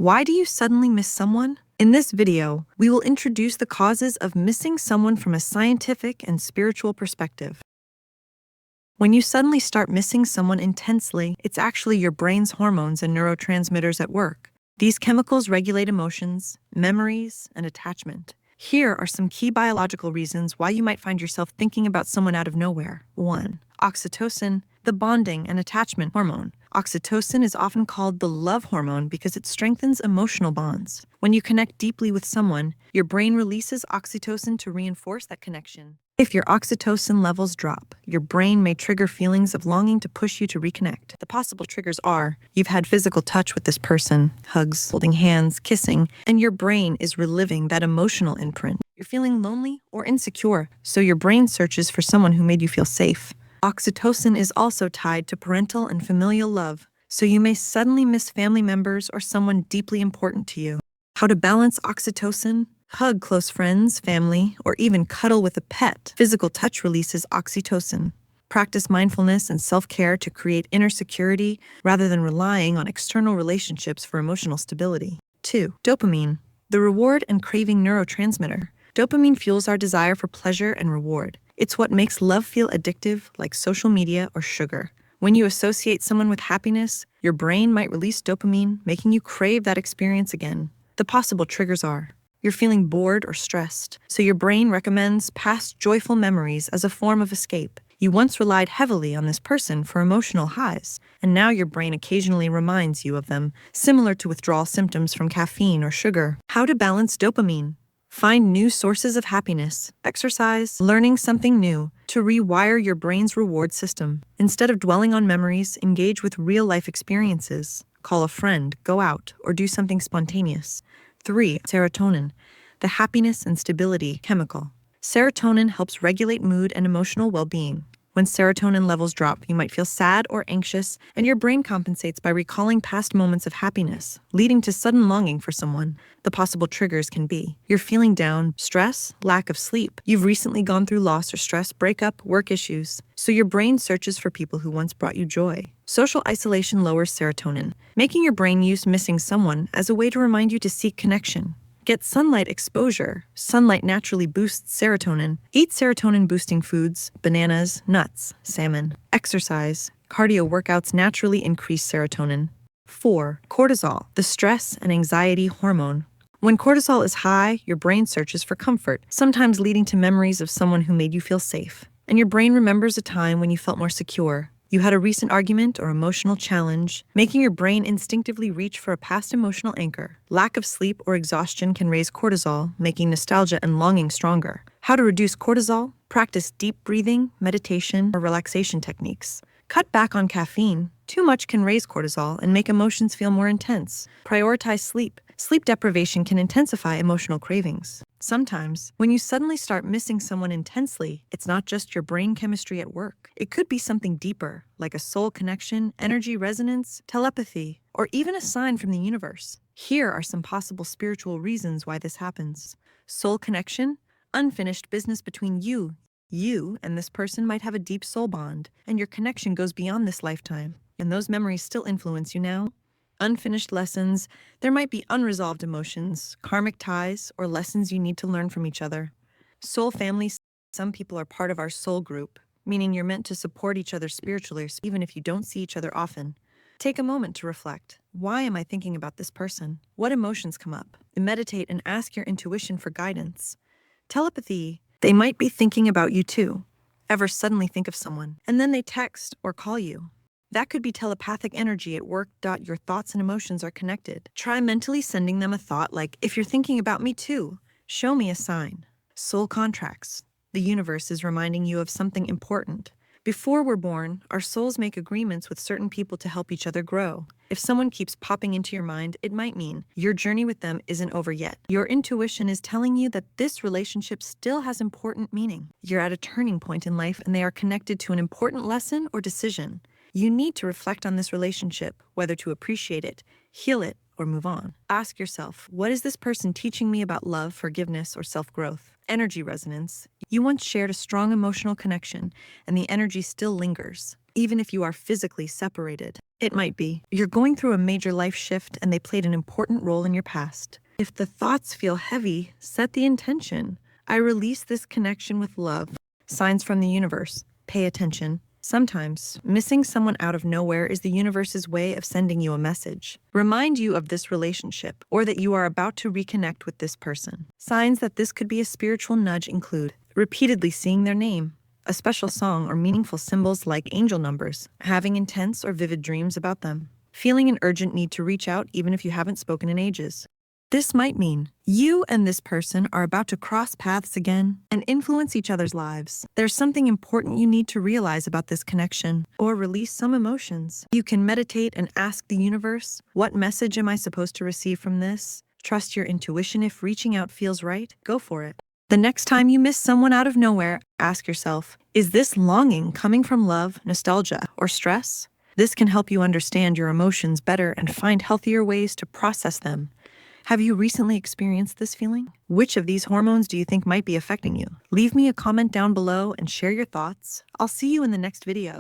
Why do you suddenly miss someone? In this video, we will introduce the causes of missing someone from a scientific and spiritual perspective. When you suddenly start missing someone intensely, it's actually your brain's hormones and neurotransmitters at work. These chemicals regulate emotions, memories, and attachment. Here are some key biological reasons why you might find yourself thinking about someone out of nowhere. 1. Oxytocin, the bonding and attachment hormone. Oxytocin is often called the love hormone because it strengthens emotional bonds. When you connect deeply with someone, your brain releases oxytocin to reinforce that connection. If your oxytocin levels drop, your brain may trigger feelings of longing to push you to reconnect. The possible triggers are you've had physical touch with this person, hugs, holding hands, kissing, and your brain is reliving that emotional imprint. You're feeling lonely or insecure, so your brain searches for someone who made you feel safe. Oxytocin is also tied to parental and familial love, so you may suddenly miss family members or someone deeply important to you. How to balance oxytocin? Hug close friends, family, or even cuddle with a pet. Physical touch releases oxytocin. Practice mindfulness and self-care to create inner security rather than relying on external relationships for emotional stability. 2. Dopamine, the reward and craving neurotransmitter. Dopamine fuels our desire for pleasure and reward. It's what makes love feel addictive, like social media or sugar. When you associate someone with happiness, your brain might release dopamine, making you crave that experience again. The possible triggers are you're feeling bored or stressed, so your brain recommends past joyful memories as a form of escape. You once relied heavily on this person for emotional highs, and now your brain occasionally reminds you of them, similar to withdrawal symptoms from caffeine or sugar. How to balance dopamine? Find new sources of happiness, exercise, learning something new to rewire your brain's reward system. Instead of dwelling on memories, engage with real-life experiences. Call a friend, go out, or do something spontaneous. 3. Serotonin, the happiness and stability chemical. Serotonin helps regulate mood and emotional well-being. When serotonin levels drop, you might feel sad or anxious, and your brain compensates by recalling past moments of happiness, leading to sudden longing for someone. The possible triggers can be you're feeling down, stress, lack of sleep. You've recently gone through loss or stress, breakup, work issues, so your brain searches for people who once brought you joy. Social isolation lowers serotonin, making your brain use missing someone as a way to remind you to seek connection. Get sunlight exposure. Sunlight naturally boosts serotonin. Eat serotonin-boosting foods, bananas, nuts, salmon. Exercise. Cardio workouts naturally increase serotonin. 4. Cortisol, the stress and anxiety hormone. When cortisol is high, your brain searches for comfort, sometimes leading to memories of someone who made you feel safe. And your brain remembers a time when you felt more secure. You had a recent argument or emotional challenge, making your brain instinctively reach for a past emotional anchor. Lack of sleep or exhaustion can raise cortisol, making nostalgia and longing stronger. How to reduce cortisol? Practice deep breathing, meditation, or relaxation techniques. Cut back on caffeine. Too much can raise cortisol and make emotions feel more intense. Prioritize sleep. Sleep deprivation can intensify emotional cravings. Sometimes, when you suddenly start missing someone intensely, it's not just your brain chemistry at work. It could be something deeper, like a soul connection, energy resonance, telepathy, or even a sign from the universe. Here are some possible spiritual reasons why this happens. Soul connection, unfinished business between you. You and this person might have a deep soul bond, and your connection goes beyond this lifetime, and those memories still influence you now. Unfinished lessons, there might be unresolved emotions, karmic ties, or lessons you need to learn from each other. Soul family, some people are part of our soul group, meaning you're meant to support each other spiritually, even if you don't see each other often. Take a moment to reflect. Why am I thinking about this person? What emotions come up? Meditate and ask your intuition for guidance. Telepathy, they might be thinking about you too. Ever suddenly think of someone, and then they text or call you. That could be telepathic energy at work. Your thoughts and emotions are connected. Try mentally sending them a thought like, if you're thinking about me too, show me a sign. Soul contracts. The universe is reminding you of something important. Before we're born, our souls make agreements with certain people to help each other grow. If someone keeps popping into your mind, it might mean your journey with them isn't over yet. Your intuition is telling you that this relationship still has important meaning. You're at a turning point in life and they are connected to an important lesson or decision. You need to reflect on this relationship, whether to appreciate it, heal it, or move on. Ask yourself, what is this person teaching me about love, forgiveness, or self-growth? Energy resonance. You once shared a strong emotional connection, and the energy still lingers, even if you are physically separated. It might be. You're going through a major life shift and they played an important role in your past. If the thoughts feel heavy, set the intention. I release this connection with love. Signs from the universe. Pay attention. Sometimes, missing someone out of nowhere is the universe's way of sending you a message. Remind you of this relationship or that you are about to reconnect with this person. Signs that this could be a spiritual nudge include repeatedly seeing their name, a special song or meaningful symbols like angel numbers, having intense or vivid dreams about them, feeling an urgent need to reach out even if you haven't spoken in ages. This might mean you and this person are about to cross paths again and influence each other's lives. There's something important you need to realize about this connection or release some emotions. You can meditate and ask the universe, what message am I supposed to receive from this? Trust your intuition. If reaching out feels right, go for it. The next time you miss someone out of nowhere, ask yourself, is this longing coming from love, nostalgia, or stress? This can help you understand your emotions better and find healthier ways to process them. Have you recently experienced this feeling? Which of these hormones do you think might be affecting you? Leave me a comment down below and share your thoughts. I'll see you in the next video.